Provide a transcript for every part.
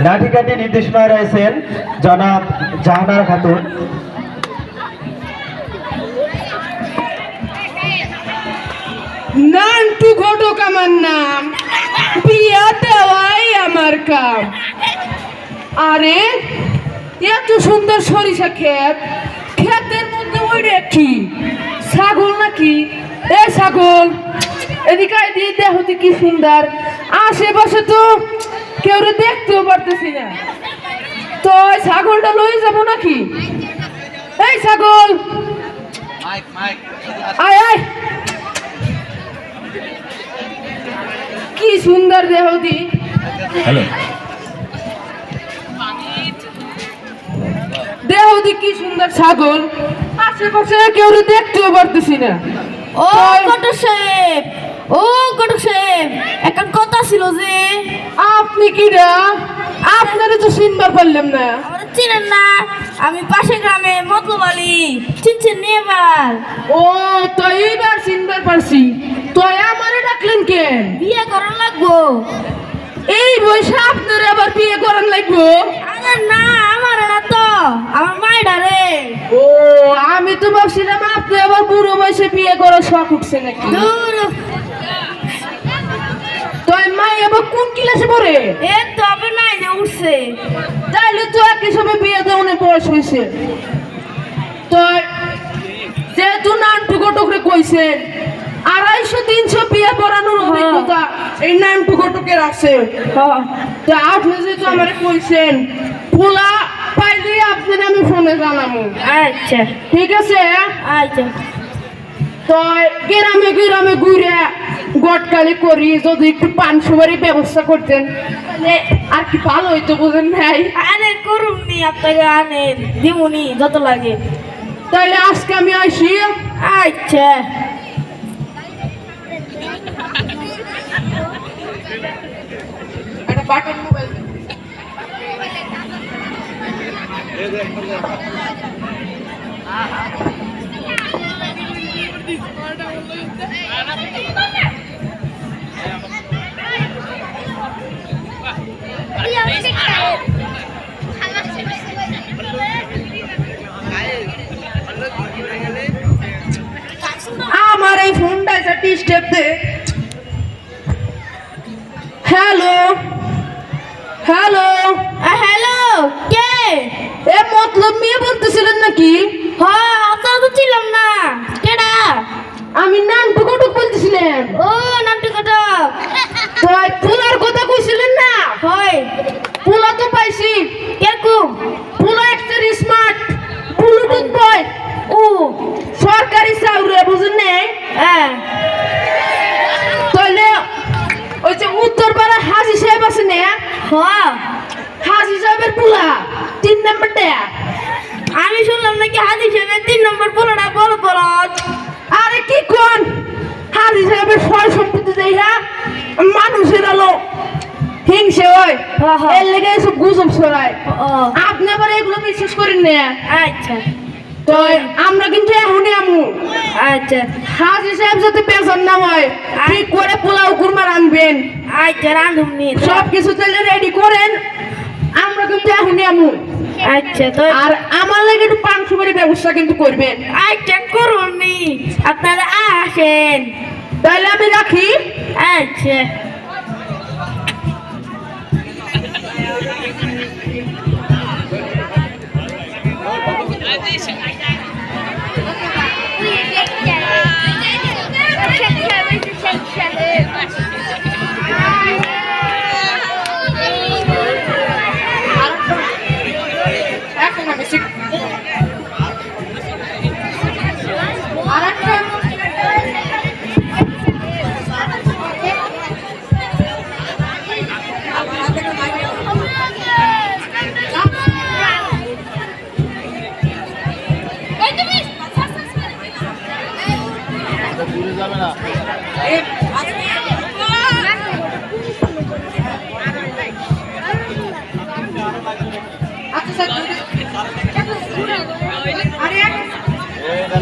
লাঠিকাঠি নির্দেশনায় রয়েছেন জনাব জাহানারা খাতুন। নান্টু ঘটক আমার নাম, বিয়া দেওয়াই আমার কাম। আরে এত সুন্দর সরিষা ক্ষেত, ক্ষেতের মধ্যে ওইটা কি ছাগল নাকি? এ ছাগল, এদিকে দিয়ে দেখো তো কি সুন্দর। আশেপাশে তো কেউ দেখতেও পারতেছি না, তো ওই ছাগলটা লয়ে যাবো নাকি? এই ছাগল, আয় আয়, কি সুন্দর দেহ দি। দেহ দি কি সুন্দর ছাগল, আশেপাশে কেউ দেখতেও পারতেছি না। ও ঘটক সাহেব, ও ঘটক সাহেব, এখন কথা ছিল যে আপনি কি রা? আপনারা তো চিনবার পারলাম না। আমরা চিনেন না? আমি পাশে গ্রামে মতলব আলী, চিনছেন নি এবার? ও তো এইবার চিনবার পারছি। তো আমারে ডাকলেন কেন? বিয়ে করার লাগবো। এই বয়সে আপনার আবার বিয়ে করার লাগবো? আরে না, আমার না তো, আমার মাইডা রে। ও আমি তো ভাবছিলাম আপনি আবার বুড়ো বয়সে বিয়ে করার শখ উঠছে নাকি। দূর, তো মা এবার কোন ক্লাসে পড়ে? এ তবে নাই না উঠছে। তাইলে তো একই সময় বিয়ে দেওয়ার বয়স হয়েছে। তো যেহেতু নান্টু ঘটকরে কইছেন 250-300 বিয়ে পড়ানোর অভিজ্ঞতা এই নান্টু ঘটকের আছে। তো আপনি যেহেতু আমার কইছেন, পোলা পাইলে আপনার আমি ফোনে জানাবো। আচ্ছা ঠিক আছে? আচ্ছা। তো গ্রামে গ্রামে ঘুরে গটকালি করি, যদি একটু পান সুপারির ব্যবস্থা করতেন তাহলে আর কি ভালো হইতো, বুঝেন ভাই? আরে করুন নি, আপনাকে আনেন দিমুনি যত লাগে। তাহলে আজকে আমি আসি। আচ্ছা। একটা বাটন মোবাইল। আমার এই ফোনটা একটা স্টেপ দে। হ্যালো হ্যালো হ্যালো, কে? এ মতলব মেয়ে বলতেছিলেন নাকি? হ্যাঁ, আপনারা তো ছিলাম না। কেডা? আমি নান্টু ঘটক বলতেছিলাম। ও নামটি ঘটক। তো পোলার কথা কইছিলেন না? হয়, পোলা তো পাইছি। কিরকম? পোলা একটা স্মার্ট ব্লুটুথ বয়, ও সরকারি চাউরে, বুঝেন নাই? হ্যাঁ। তাহলে ওই যে উত্তরপাড়া হাজি সাহেব আছে না, হ্যাঁ, হাজি সাহেবের পোলা 3 নাম্বারটা। আমি শুনলাম নাকি হাজি সাহেবের 3 নম্বর পোলাটা বড় বলদ। আরে কি কোন, হাজি সাহেবের সয় সম্পত্তি দেখা মানুষের আলো হিংসে হয়, হ্যাঁ, হ্যাঁ। এর লেগে এসব গুজব ছড়ায়। ও আপনি আবার এগুলো বিশ্বাস করেন না? আচ্ছা তো আমরা কিন্তু এখনই আমু। আচ্ছা হাজি সাহেব যাতে পেছন না হয়, ঠিক করে পোলাও কুরমা রানবেন, আচ্ছা, রাঁধুন নি। সব কিছু তাহলে রেডি করেন। আমরা কিন্তু এখনই আমু। আচ্ছা, তো আর আমার লাগে একটু পান সুপারির ব্যবস্থা কিন্তু করবেন। আচ্ছা করুন নি, আপনারা আসেন। তাহলে আমি রাখি। আচ্ছা। এখন আমি আরেকটা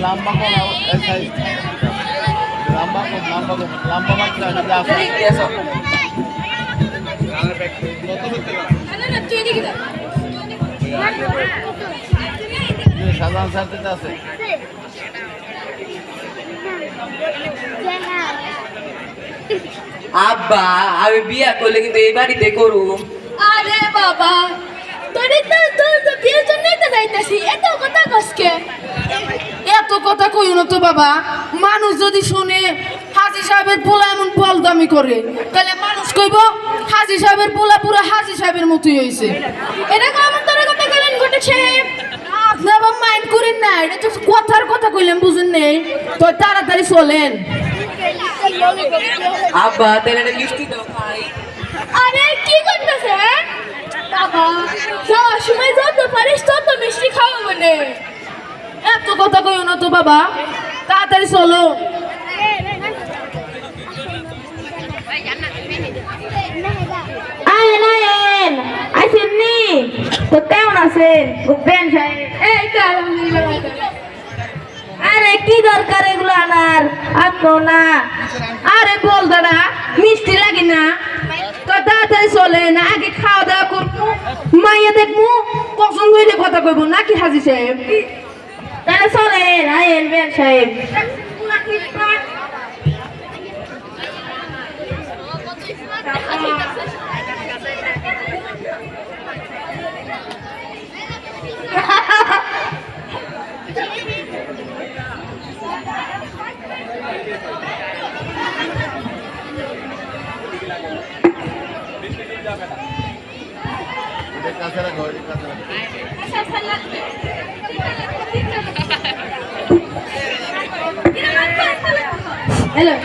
lambang ko na size. Lambang ko, lambang ko. Lambang ko na সাধারণ ছাত্রীতে আছে আব্বা আমি বিয়া করলে কিন্তু এই বাড়িতে করু। আরে বাবা তোর বিয়ের জন্যই তো যাইতাছি এত কথা কসকে। এত কথা কইও না তো বাবা, মানুষ যদি শুনে হাজি সাহেবের পোলা এমন বলদামি করে তাহলে মানুষ কইব হাজি সাহেবের পোলা পুরো হাজি সাহেবের মতোই হয়েছে। এটা আমার তোর কথা কইলেন ঘটক সাহেব। আপনি আবার মাইন্ড করেন না, এটা তো কথার কথা কইলেন বুঝেন নেই তো, তাড়াতাড়ি চলেন। আব্বা তাহলে একটা মিষ্টি দাও খাই। আরে কি করতেছে বাবা? যাওয়ার সময় যত পারিস তত মিষ্টি খাওয়া মানে। এত কথা কইও না তো বাবা, তাড়াতাড়ি চলো। আয়েন আয়েন আইছেন নি? তো কেমন আছেন বেন সাহেব? এই তো আলহামদুলিল্লাহ। আরে কি দরকার এগুলো আনার? আপনো না। আরে বল দাদা মিষ্টি লাগে না তো, তাড়াতাড়ি চলেন, আগে খাওয়া দাওয়া করবো, মাইয়া দেখবো, পছন্দ হইলে কথা কইবো নাকি হাজি সাহেব। তাহলে চলেন আয়েন বেন সাহেব। এটা কাছে রাখো এটা কাছে রাখো হ্যালো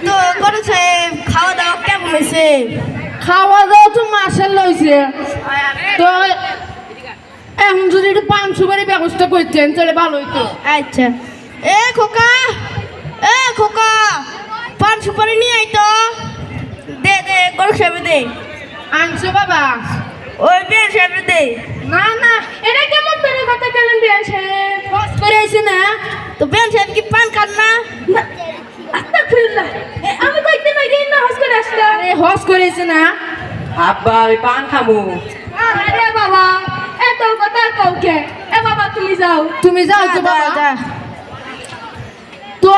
তো করো সাহেব, খাওয়া দাওয়া কেমন হয়েছে? খাওয়া দাওয়া তো মাসাল্লাহ হয়েছে, তো এখন যদি একটু পান সুপারির ব্যবস্থা করতেন তাহলে ভালো হইতো। আচ্ছা এ খোকা পান সুপারি নিয়ে আইতো। দে দে করো সাহেব দে। আনছো বাবা? ওই বেন সাহেব দে। না না, এটা কেমন তোর কথা কেলেন বেন সাহেব? খরচ করে আইছে না। তো বেন সাহেব কি পান খান না? আস্তাগফিরুল্লাহ, আমি কইতে পারি না হস করে আসলাম। আরে হস করেছে না। আব্বা আমি পান খামু। আরে বাবা এত কথা কাউকে। এ বাবা তুমি যাও। তুমি যাও তো বাবা। তো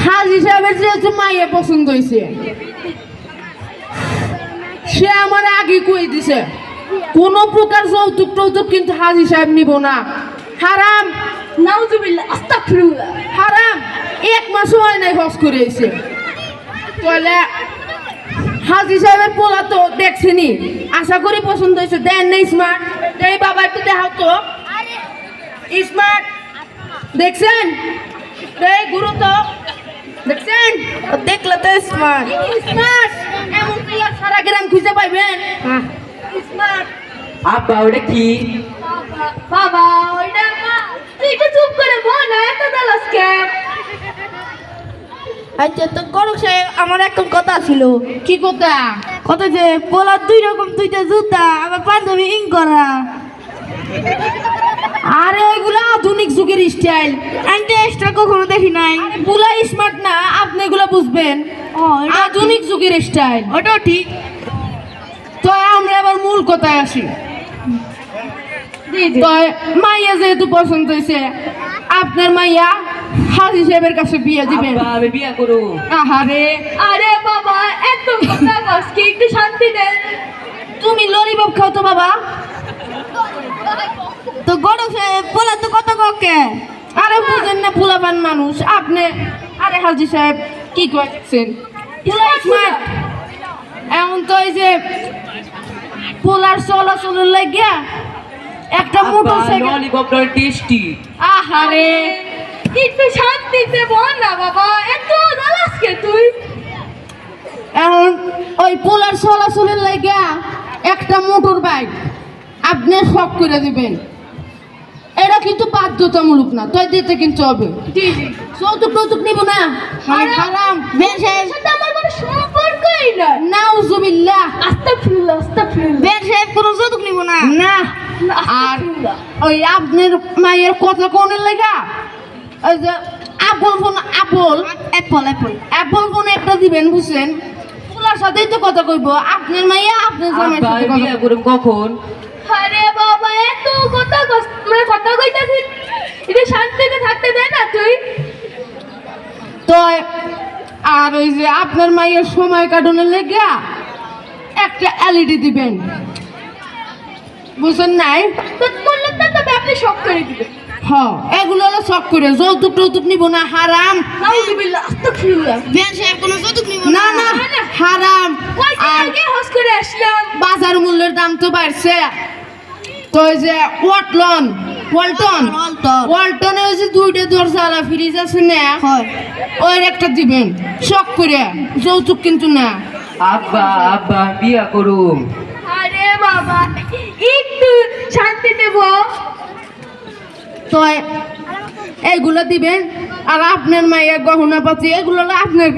হাজি সাহেবের যেহেতু মাইয়া পছন্দ হয়েছে, সে আমার আগে কই দিছে কোন প্রকার যৌতুক টৌতুক কিন্তু হাজি সাহেব নিব না, হারাম। নাউজুবিল্লাহ, আস্তাগফিরুল্লাহ। হারাম। 1 মাসও হয় নাই হজ করে এসে। তাহলে হাজি সাহেবের পোলা তো দেখছেনি, আশা করি পছন্দ হয়েছে। দেন না স্মার্ট, এই বাবা একটু দেখাও তো স্মার্ট। দেখছেন এই গুরু তো দেখছেন, দেখলে তো স্মার্ট। স্মার্ট এমন পোলা সারা গ্রাম খুঁজে পাইবেন। স্মার্ট। আব্বা ওটা কি? বাবা ওইটা না, তুই একটু চুপ করে বল না, এত দালাসকে। আচ্ছা তো করক সাহেব, আমার একটা কথা ছিল। কি কথা? কত যে পোলা 2 রকম 2টা জুতা, আবার পাঞ্জাবি ইং করা। আরে ওইগুলো আধুনিক যুগের স্টাইল, আন্টি এক্সট্রা কখনো দেখি নাই। পুলা স্মার্ট না, আপনি এগুলো বুঝবেন। ও এটা আধুনিক যুগের স্টাইল। ওটাও ঠিক। তো আমরা আবার মূল কথায় আসি। তো মাইয়া যেহেতু পছন্দ হয়েছে, আপনার মাইয়া হাজি সাহেবের কাছে বিয়ে দিবেন। আব্বা আমি বিয়া করু। আহারে, আরে বাবা এত কথা কসকে, একটু শান্তি দেন। তুমি ললিপপ খাও তো বাবা। তো গড়ক সাহেব পোলা তো কত ককে। আরে বুঝেন না, পোলাপান মানুষ আপনি। আরে হাজি সাহেব কি করছেন? স্মার্ট এমন তো এই যে পোলার চলাচলের লাগিয়া একটা মোটরসাইকেল। ললিপপটা টেস্টি। আহারে, একটু শান্তিতে বল না বাবা, এত দালাসকে তুই। এখন ওই পোলার চলাচলের লাগিয়া একটা মোটর বাইক আপনি শখ করে দিবেন। এটা কিন্তু বাধ্যতামূলক না, তাই দিতে কিন্তু হবে। যৌতুক টৌতুক নিব না, মানে হারাম। বেন সাহেব সাথে আমার কোনো সম্পর্কই না। নাউজুবিল্লাহ। আস্তাগফিরুল্লাহ, আস্তাগফিরুল্লাহ। বেন সাহেব কোনো যৌতুক নিব না। না। আর ওই আপনার মায়ের কথা কোনের লাগা ওই যে আপল phone আপল Apple Apple Apple phone একটা দিবেন বুঝছেন ফুলার সাথেই তো কথা কইব আপনার মাইয়া আপনার জামাইয়ের আব্বা সাথে আমি বিয়া কথা করুম কখন আরে বাবা এত কথা মানে কথা কইতাছিস এটা শান্তিতে থাকতে দে না তুই তো আর ওই যে আপনার মাইয়ের সময় কাটানোর লেগে একটা এলইডি দিবেন বুঝছেন নাই তো বললে তো তবে আপনি শক করে দিবেন হ্যাঁ এগুলো হলো শখ করে যৌতুক টৌতুক নিব না হারাম নাউজুবিল্লাহ আস্তাগফিরুল্লাহ বিয়ান সাহেব কোনো যৌতুক নিব না না হারাম কয়দিন আর আগে হজ করে আসলাম বাজার মূল্যের দাম তো বাড়ছে তো ওই যে ওয়ালটনে ওই যে দুইটা দরজাওয়ালা ফ্রিজ আছে না ওই একটা দিবেন শখ করে যৌতুক কিন্তু না আব্বা আব্বা বিয়া করুম আরে বাবা একটু শান্তি দেব তো এইগুলো দিবেন আর আপনার মায়ের গহনা পাতি এগুলো হলো আপনার